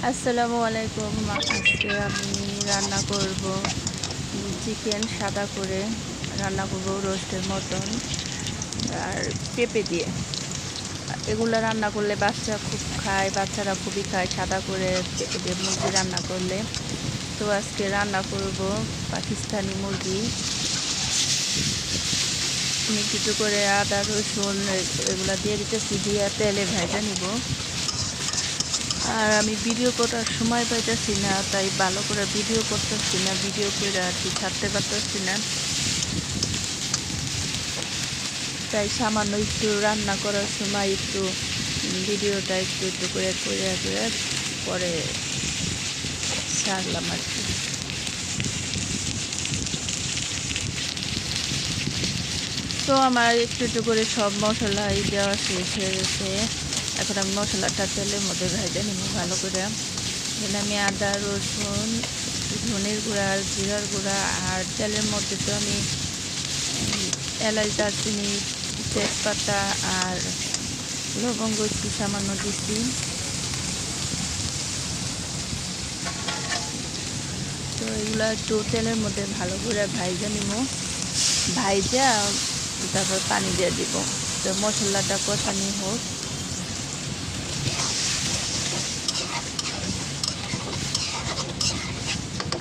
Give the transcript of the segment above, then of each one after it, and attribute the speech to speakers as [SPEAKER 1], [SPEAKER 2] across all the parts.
[SPEAKER 1] আসসালামু আলাইকুম। আজকে আমি রান্না করব চিকেন সাদা করে রান্না করব রোস্টের মতন আর পেঁপে দিয়ে। এগুলো রান্না করলে বাচ্চা খুব খায়, বাচ্চারা খুবই খায় সাদা করে পেঁপে দিয়ে মুরগি রান্না করলে। তো আজকে রান্না করব পাকিস্তানি মুরগি। আমি কিছু করে আদা রসুন এগুলো দিয়ে দিতেছি, দিয়ে তেলে ভেজে নিব। আর আমি ভিডিও করার সময় পাইতেছি না, তাই ভালো করে ভিডিও করতেছি না, ভিডিও করে আর কি ছাড়তে পারতেছি না। তাই সামান্য একটু রান্না করার সময় একটু ভিডিওটা একটু একটু করে করে করে পরে ছাড়লাম আর কি। তো আমার একটু একটু করে সব মশলাই দেওয়া শেষ হয়ে গেছে। এখন আমি মশলাটা তেলের মধ্যে ভেজে নিব ভালো করে। এখানে আমি আদা রসুন ধনের গুঁড়া আর জিরার গুঁড়া আর তেলের মধ্যে তো আমি এলাচ দারচিনি তেজপাতা আর লবঙ্গ একটু সামান্য দিচ্ছি। তো এগুলো একটু তেলের মধ্যে ভালো করে ভাইজা নিব, ভাইজা তারপর পানি দিয়ে দিব। তো মশলাটা কষানি হোক।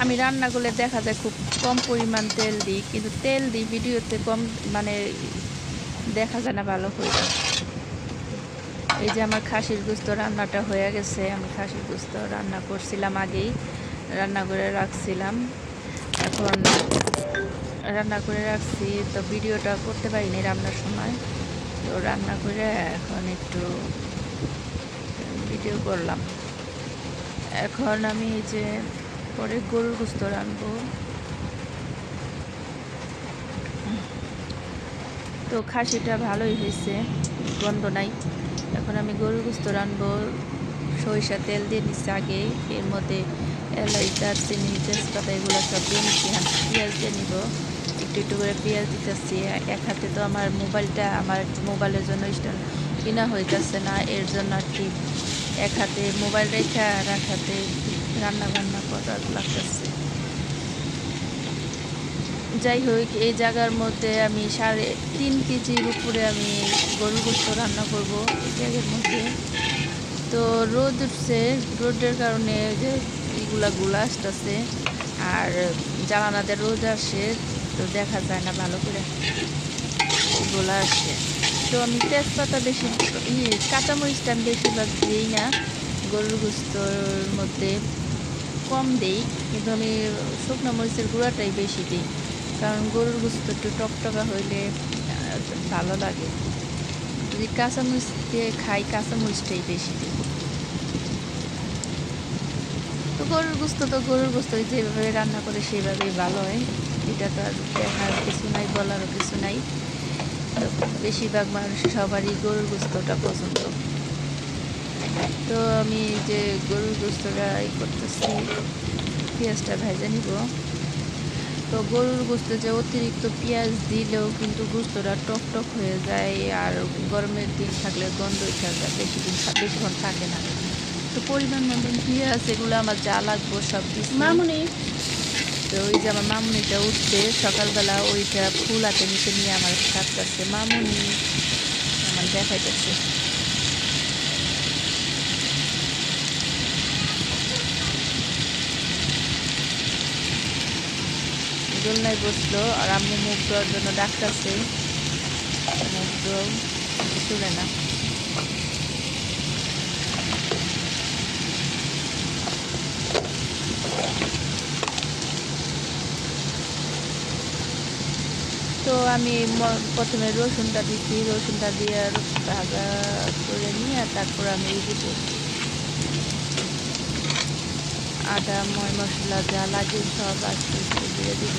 [SPEAKER 1] আমি রান্না করলে দেখা যায় খুব কম পরিমাণ তেল দিই, কিন্তু তেল দিই ভিডিওতে কম, মানে দেখা যায় না ভালো করে। এই যে আমার খাসির গোস্ত রান্নাটা হয়ে গেছে। আমি খাসির গোস্ত রান্না করছিলাম, আগেই রান্না করে রাখছিলাম। এখন রান্না করে রাখছি, তো ভিডিওটা করতে পারিনি রান্নার সময়। তো রান্না করে এখন একটু ভিডিও করলাম। এখন আমি এই যে পরে গরুর গোস্ত রানবো। তো খাসিটা ভালোই হয়েছে, গন্ধ নাই। এখন আমি গরুর গোস্ত রানবো। সরিষা তেল দিয়ে নিচ্ছি আগে, এর মধ্যে এলাচ দারচিনি তেজপাতা এগুলো সব দিয়ে নিচ্ছি। পেঁয়াজ দিয়ে নিব, একটু একটু করে পেঁয়াজ দিতেছি। এক হাতে তো আমার মোবাইলের জন্য স্ট্যান্ড কিনা হইতেছে না, এর জন্য আর কি এক হাতে মোবাইল রেখে আর এক হাতে রান্না বান্না করার লাগতেছে। যাই হোক, এই জায়গার মধ্যে আমি 3.5 কেজির উপরে আমি গরুর গোস্ত রান্না করব এই জায়গার মধ্যে। তো রোদ উঠছে, রোদের কারণে যে গুলা আসতেছে আর জানালাতে রোদ আসে, তো দেখা যায় না ভালো করে গোলা আসে। তো আমি তেজপাতা বেশি কাঁচামরিচটা আমি বেশিরভাগ দিই না গরুর গোস্তর মধ্যে, কম দিই। কিন্তু আমি শুকনো মরিচের গুঁড়াটাই বেশি দিই, কারণ গরুর গোস্ত একটু টকটকা হইলে ভালো লাগে। যদি কাঁচামরিচ দিয়ে খাই, কাঁচামরিচটাই বেশি দিই। তো গরুর গোস্ত যেভাবে রান্না করে সেভাবেই ভালো হয়। এটা তো আর দেখার কিছু নাই, বলারও কিছু নাই। বেশিরভাগ মানুষ সবারই গরুর গোস্তটা পছন্দ। তো আমি যে গরুর গোস্তটা করতেছি, পেঁয়াজটা ভেজে নিব। তো গরুর গোস্তে যে অতিরিক্ত পেঁয়াজ দিলেও কিন্তু গোস্তটা টক টক হয়ে যায়, আর গরমের দিন থাকলে গন্ধ উঠে যায়, বেশিক্ষণ থাকে না। তো পরিমাণ মতন পেঁয়াজ এগুলো আমার যা লাগবো সব দিচ্ছি। মামুনি, তো ওই যে আমার মামুনিটা উঠছে সকালবেলা, ওইটা ফুল হাতে নিচে নিয়ে আমার কাটতেছে। মামুনি আমার দেখাইতেছে। দোলনায় বসলো আর আম্মু মুখ দেওয়ার জন্য ডাকতেছে, মুখ দেওয়া শুনে না। তো আমি প্রথমে রসুনটা দিচ্ছি, রসুনটা দিয়ে আর ভাজা করে নিয়ে তারপর আমি দিব আদা মশলা যা লাগে সব আস্তে আস্তে দিয়ে দিব।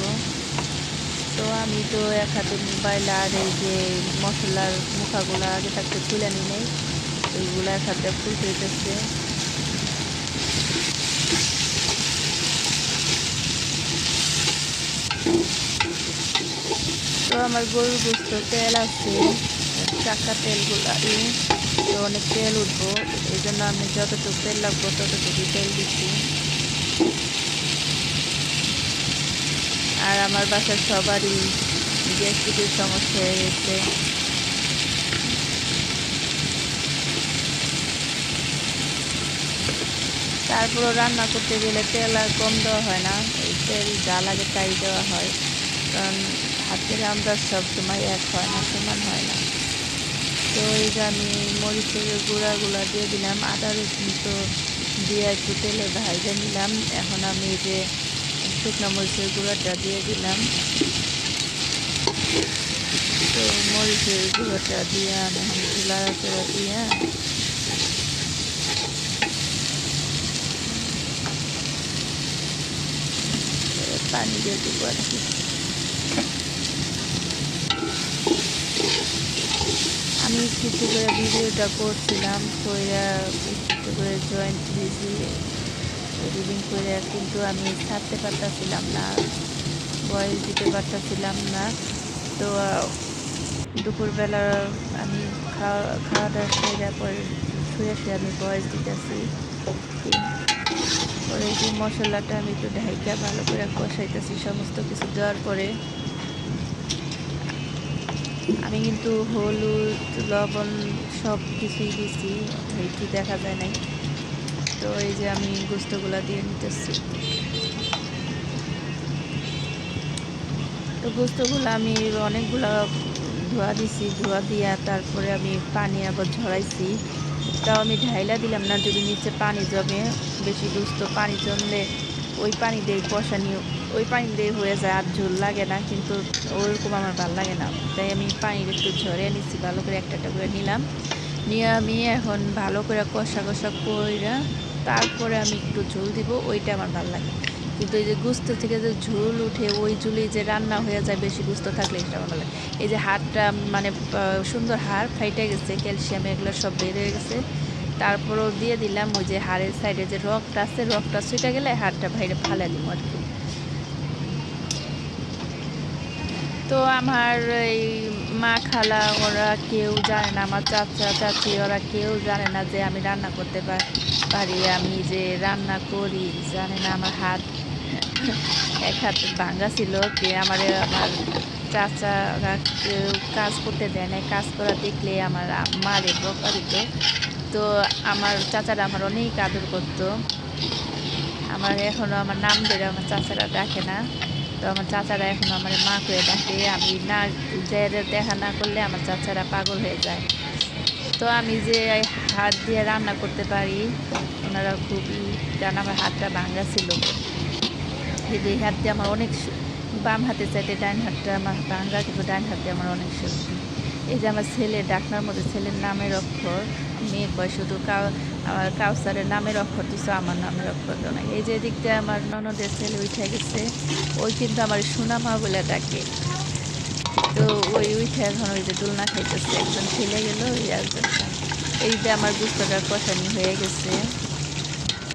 [SPEAKER 1] তো আমি তো এক হাতে মোবাইল আর এই যে মশলার মুখাগুলো আগে থাকতে তুলে নিই নেই, ওইগুলো এক হাতে ফুলতে দিতেছে। তো আমার গরুর গোস্ত তেল আছে, চাকা তেলগুলা তো অনেক তেল উঠবো, এই জন্য আমি যতটুকু তেল লাগবো ততটুকু তেল দিচ্ছি। আর আমার বাসার সবারই গ্যাস্ট্রিকের সমস্যা হয়ে গেছে। তারপরও রান্না করতে গেলে তেল আর কম দেওয়া হয় না, এই তেল যা লাগে তাই দেওয়া হয়, কারণ হাতের আন্দাজ সবসময় এক হয় না, সমান হয় না। তো এই যে আমি মরিচের গুঁড়াগুলো দিয়ে দিলাম, আদা রসুন তো দিয়ে একটু তেলে ভাজে নিলাম। এখন আমি এই যে শুকনো মরিচের গুঁড়াটা দিয়ে দিলাম। তো মরিচের গুঁড়োটা দিয়ে আমি লাড়াচাড়া দিয়ে পানি দিয়ে দেবো আর কি। আমি কিছু করে ভিডিওটা করছিলাম, করে একটু করে জয়েন্ট দিয়েছি রিডিং করে, কিন্তু আমি ছাড়তে পারতেছিলাম না, ভয়েস দিতে পারতেছিলাম না। তো দুপুরবেলা আমি খাওয়াটা সেরে পরে শুয়ে আমি ভয়েস দিতেছি। পরে যে মশলাটা আমি একটু ঢাইকা ভালো করে কষাইতেছি সমস্ত কিছু দেওয়ার পরে। আমি কিন্তু হলুদ লবণ সব কিছুই দিছি, একটু দেখা যায় নাই। তো এই যে আমি গোস্তগুলা দিয়ে নিতেছি। তো গোস্তগুলো আমি অনেকগুলা ধোয়া দিছি, ধোয়া দিয়া তারপরে আমি পানি আবার ঝরাইছি। তাও আমি ঢাইলা দিলাম না, যদি নিচে পানি জমে, বেশি গোস্ত পানি জমলে ওই পানি দিয়ে কষানি, ওই পানি দিয়ে হয়ে যায়, আর ঝোল লাগে না, কিন্তু ওরকম আমার ভালো লাগে না। তাই আমি পানি একটু ঝরিয়ে নিচ্ছি, ভালো করে একটা একটা করে নিলাম, নিয়ে আমি এখন ভালো করে কষা কষা কইরা তারপরে আমি একটু ঝোল দিব, ওইটা আমার ভালো লাগে। কিন্তু এই যে গোস্ত থেকে যে ঝোল উঠে ওই ঝোলেই যে রান্না হয়ে যায় বেশি গোস্ত থাকলে, এটা আমার ভালো লাগে। এই যে হাড়টা মানে সুন্দর হাড় ফাইটে গেছে, ক্যালসিয়াম এগুলো সব বের হয়ে গেছে। তারপরেও দিয়ে দিলাম ওই যে হাড়ের সাইডে যে রগটা আছে, রগটা ছুটে গেলে হাড়টা বাইরে ফালে দিব আর কি। তো আমার এই মা খালা ওরা কেউ জানে না, আমার চাচা চাচি ওরা কেউ জানে না যে আমি রান্না করতে পারি, আমি যে রান্না করি জানে না। আমার হাত এক হাত ভাঙ্গা ছিল, যে আমার চাচারা কেউ কাজ করতে দেয় না, কাজ করা দেখলে আমার মারে বকা দিত। তো আমার চাচারা আমার অনেক আদর করতো, আমার এখনও আমার নাম ধরে আমার চাচারা ডাকে না। তো আমার চাচারা এখনও আমার মা করে ডাকে, আমি না যে দেখা না করলে আমার চাচারা পাগল হয়ে যায়। তো আমি যে হাত দিয়ে রান্না করতে পারি ওনারা খুবই, কারণ আমার হাতটা ভাঙ্গা ছিল, এই হাত দিয়ে আমার অনেক বাম হাতে চাইতে ডাইন হাতটা আমার ভাঙ্গা, কিন্তু ডাইন হাতে আমার অনেক শক্তি। এই যে আমার ছেলে ডাকনার মধ্যে ছেলের নামের অক্ষর, মেয়ে কয় শুধু আমার কাউসারের নামের অক্ষর দিছো, আমার নামের অক্ষর দাও না। এই যে দিক দিয়ে আমার ননদের ছেলে উঠে গেছে, ওই কিন্তু আমার সোনামা বলে ডাকে। তো ওই উঠে এখন ওই যে দোলনা খাইতেছে, একজন ছেলে গেল, ওই একজন। এই যে আমার গুস্তটা কষানি হয়ে গেছে,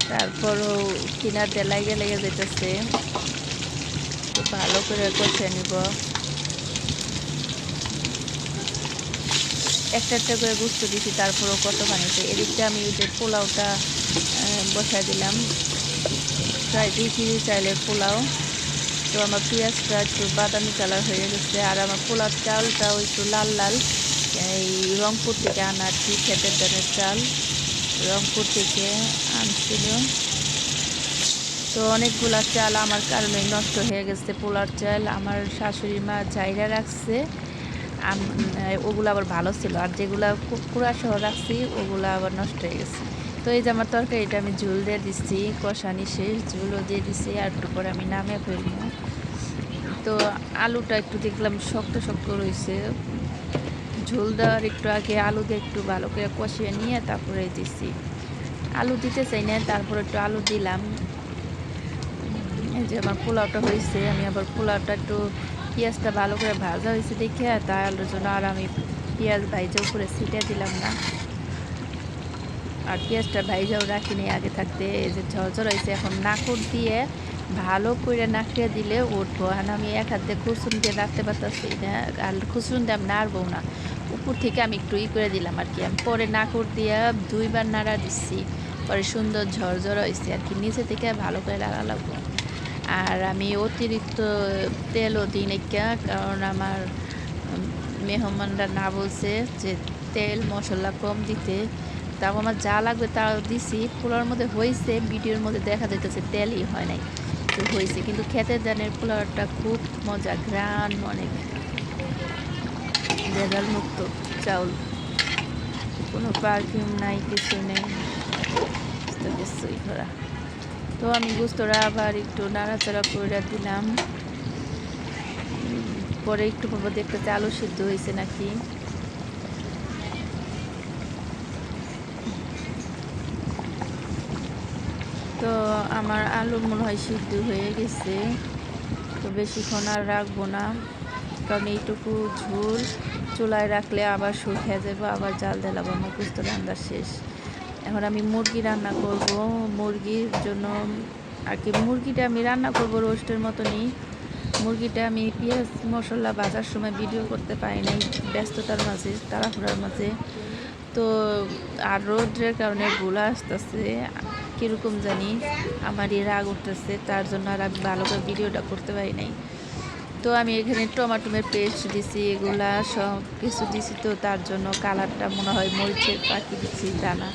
[SPEAKER 1] তারপরও কিনার দিয়ে লেগে লেগে যেতেছে, তো ভালো করে কষে নিব। একটা একটা করে গুস্ত দিছি, তারপরেও কত বানিয়েছে। এদিকটা আমি ওই যে পোলাওটা বসাই দিলাম, প্রায় 2 কেজি চাইলের পোলাও। তো আমার পেঁয়াজটা একটু বাদামি কালার হয়ে গেছে, আর আমার পোলাও চালটাও একটু লাল লাল, এই রংপুর থেকে আনা আর কি, খেতের দানের চাল রংপুর থেকে আনছিল। তো অনেকগুলা চাল আমার কারণে নষ্ট হয়ে গেছে, পোলার চাল আমার শাশুড়ি মা চাইরা রাখছে, ওগুলো আবার ভালো ছিল, আর যেগুলো কুড়া সহ রাখছি ওগুলো আবার নষ্ট হয়ে গেছে। তো এই যে আমার তরকারিটা আমি ঝোল দিয়ে দিচ্ছি, কষানি শেষ, ঝোলও দিয়ে দিচ্ছি, আর একটু পরে আমি নামে ফেলবো। তো আলুটা একটু দেখলাম শক্ত শক্ত রয়েছে, ঝোল দেওয়ার একটু আগে আলু দিয়ে একটু ভালো করে কষিয়ে নিয়ে তারপরে দিচ্ছি। আলু দিতে চাই না, তারপরে একটু আলু দিলাম। এই যে আমার পোলাওটা হয়েছে, আমি আবার পোলাওটা একটু পেঁয়াজটা ভালো করে ভাজা হয়েছে দেখে তাই আলুর জন্য আর আমি পেঁয়াজ ভাইজা উপরে ছিটে দিলাম না, আর পেঁয়াজটা ভাইজাও রাখিনি আগে থাকতে। এই যে ঝরঝর হয়েছে, এখন নাকুর দিয়ে ভালো করে নাকিয়ে দিলে উঠবো। আর আমি এক হাত দিয়ে খুসুন দিয়ে রাখতে পারতেছি না, আর খুসুন দিয়ে আমি নাড়বো না, উপর থেকে আমি একটু করে দিলাম আর কি। আমি পরে নাকড় দিয়া 2বার নাড়া দিচ্ছি, পরে সুন্দর ঝরঝর হয়েছে আর কি। নিচে থেকে ভালো করে নাড়া লাগবো। আর আমি অতিরিক্ত তেলও দিই না, কারণ আমার মেহমানরা না বলছে যে তেল মশলা কম দিতে, তাও আমার যা লাগবে তাও দিছি। পোলাওর মধ্যে হয়েছে, ভিডিওর মধ্যে দেখা যাইতেছে তেলই হয় নাই, তো হয়েছে। কিন্তু খেতে জানের পোলাওটা খুব মজা, ঘ্রাণ অনেক, ভেজাল মুক্ত চাউল, কোনো পারফিউম নাই, কিছু নেই, কিছুই করা। তো আমি গোস্তটা আবার একটু নাড়াচাড়া করে দিলাম। পরে একটু পর দেখতেছে আলু সিদ্ধ হয়েছে নাকি। তো আমার আলু মনে হয় সিদ্ধ হয়ে গেছে। তো বেশিক্ষণ আর রাখবো না, কারণ এইটুকু ঝোল চুলায় রাখলে আবার শুকিয়ে যাবো, আবার জাল দিলাম। আমার গোস্ত রান্না শেষ। এখন আমি মুরগি রান্না করব। মুরগির জন্য আর কি, মুরগিটা আমি রান্না করব রোস্টের মতনই। মুরগিটা আমি পেঁয়াজ মশলা ভাজার সময় ভিডিও করতে পারি নাই, ব্যস্ততার মাঝে, তাড়াহুড়ার মাঝে। তো আর রোদের কারণে গোলা আসতেছে, কীরকম জানি আমারই রাগ উঠতেছে, তার জন্য আর আমি ভালো করে ভিডিওটা করতে পারি নাই। তো আমি এখানে টমেটোর পেস্ট দিছি, এগুলা সব কিছু দিছি। তো তার জন্য কালারটা মনে হয় মরিচের পাখি দিচ্ছি, দানা,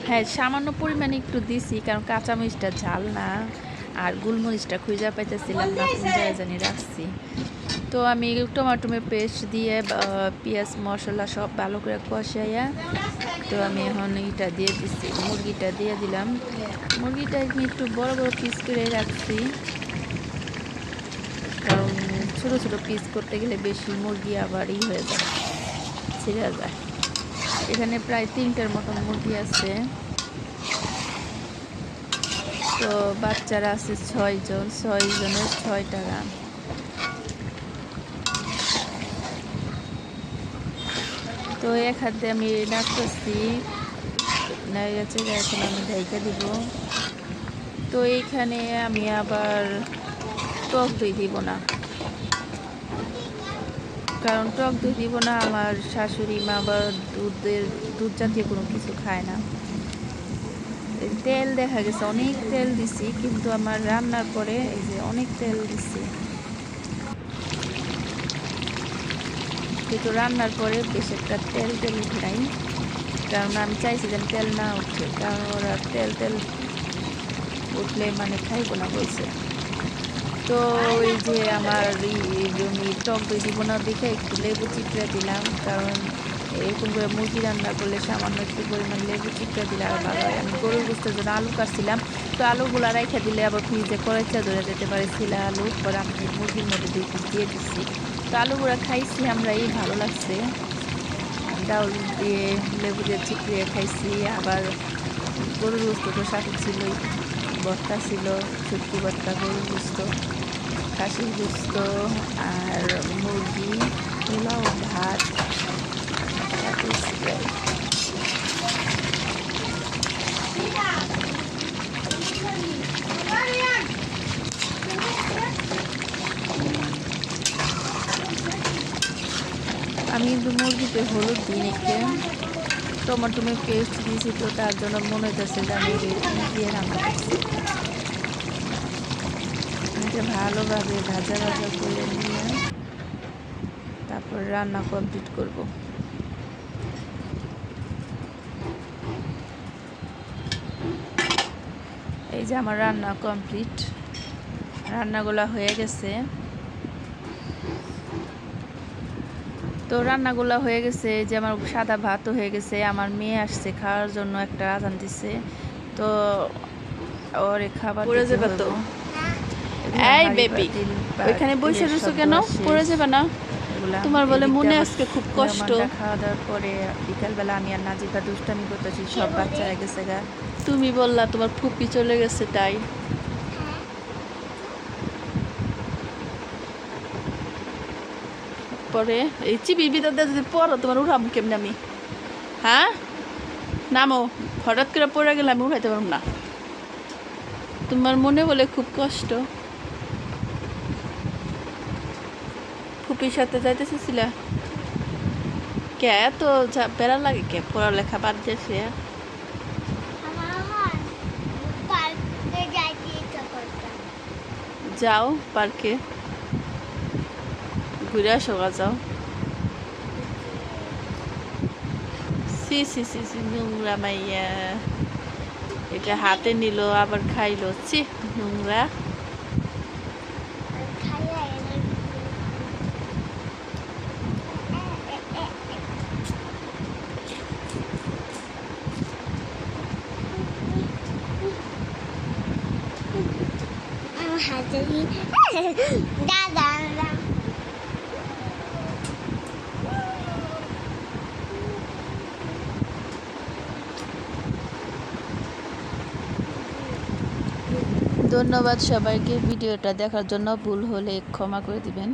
[SPEAKER 1] হ্যাঁ সামান্য পরিমাণে একটু দিছি, কারণ কাঁচামরিচটা ঝাল না, আর গোলমরিচটা খুঁজে পাইতেছিলাম না, কোন জায়গায় জানি রাখছি। তো আমি টমেটোর পেস্ট দিয়ে পেঁয়াজ মশলা সব ভালো করে কষাইয়া, তো আমি এখন এটা দিয়ে দিচ্ছি, মুরগিটা দিয়ে দিলাম। মুরগিটা আমি একটু বড় বড় পিস করে রাখছি, কারণ ছোটো ছোটো পিস করতে গেলে বেশি মুরগি আবার হয়ে যায়, ছিঁড়ে যায়। এখানে প্রায় 3টার মতো মুরগি আছে। তো বাচ্চারা আছে 6 জন, 6 জনের 6 টাকা। তো এক হাতে আমি ডাকতেছি, গেছে, এখন আমি ঢাইকা দিব। তো এইখানে আমি আবার টক দই দিব না, কারণ টক দই দিব না, আমার শাশুড়ি মা আবার দুধ জাতীয় কোনো কিছু খায় না। তেল দেখা গেছে অনেক তেল দিছি, কিন্তু আমার রান্নার পরে এই যে অনেক তেল দিছি, কিন্তু রান্নার পরে বেশি একটা তেল উঠে নাই, কারণ আমি চাইছি যেন তেল না উঠে, কারণ ওরা তেল উঠলে মানে খাইবো না বলছে। তো ওই যে আমার টক দই দিব না দেখে একটু লেবু চিপড়ে দিলাম, কারণ এরকম করে মুরগি রান্না করলে সামান্য একটু পরিমাণ লেবু চিপড়ে দিলে আর ভালো হয়। আমি গরুর গোস্তের জন্য আলু কাটছিলাম, তো আলুগুলো রেখে দিলে আবার ফ্রিজে কড়াইচা ধরে যেতে পারে, ছিল আলু, পরে আমি মুরগির মধ্যে 2 পিস দিয়ে দিচ্ছি। তো আলুগুলো খাইছি আমরা, এই ভালো লাগছে, ডাউল দিয়ে লেবু দিয়ে চিপড়িয়ে খাইছি। আবার গরুর গোস্ত তো সাথে ছিলই, ভর্তা ছিল, শুটকি ভর্তা, গরুর গোস্ত, খাসির গোস্ত, আর মুরগি, পোলাও, ভাত, আমি কিন্তু মুরগিতে হলুদ দিই নাকি, টমেটোর পেস্ট দিয়েছি, তো তার জন্য মনে হচ্ছে যে আমি দিয়ে রান্না করছি। এটা ভালোভাবে ভাজা করে নিয়ে তারপর রান্না কমপ্লিট করব। এই যে আমার রান্না কমপ্লিট, রান্নাগুলো হয়ে গেছে। তো রান্নাগুলো হয়ে গেছে, যে আমার সাদা ভাতও হয়ে গেছে। আমার মেয়ে আসছে খাওয়ার জন্য, একটা আজান দিছে, তো ওরে খাবার দিতে হবে।
[SPEAKER 2] এই বেবি, ওইখানে বসে রইছো কেন? পড়ে যাবে না? তোমার বলে মনে আজকে খুব কষ্ট।
[SPEAKER 1] খাওয়া দাওয়ার পরে বিকালবেলা আমি আর নাজিবা দুষ্টামি করতেছি, সব বাচ্চারা গেছে গা।
[SPEAKER 2] তুমি বললা তোমার ফুপি চলে গেছে, তাই পরে এই চিবির ভিতর দিয়ে যদি পড়ো, তোমার উঠাবো কেমনি আমি? হ্যাঁ নামো, হঠাৎ করে পড়ে গেলে আমি উঠাইতে পারবো না। তোমার মনে বলে খুব কষ্ট। ফুপির সাথে যাইতে চেয়েছিলা? কে এত প্যারা লাগে কে পড়ালেখা বাদ দিয়েছে?
[SPEAKER 3] আমার পার্কে যাইতে ইচ্ছা করতাম।
[SPEAKER 2] যাও পার্কে ঘুরে আসো গা, যাও। সি সি সি সি নোংরা মাইয়া, এটা হাতে নিল আবার খাইলো, চি নোংরা।
[SPEAKER 3] খাইয়া এনে আমার হাতে দাদা
[SPEAKER 1] ধন্যবাদ সবাইকে ভিডিওটা দেখার জন্য। ভুল হলে ক্ষমা করে দিবেন।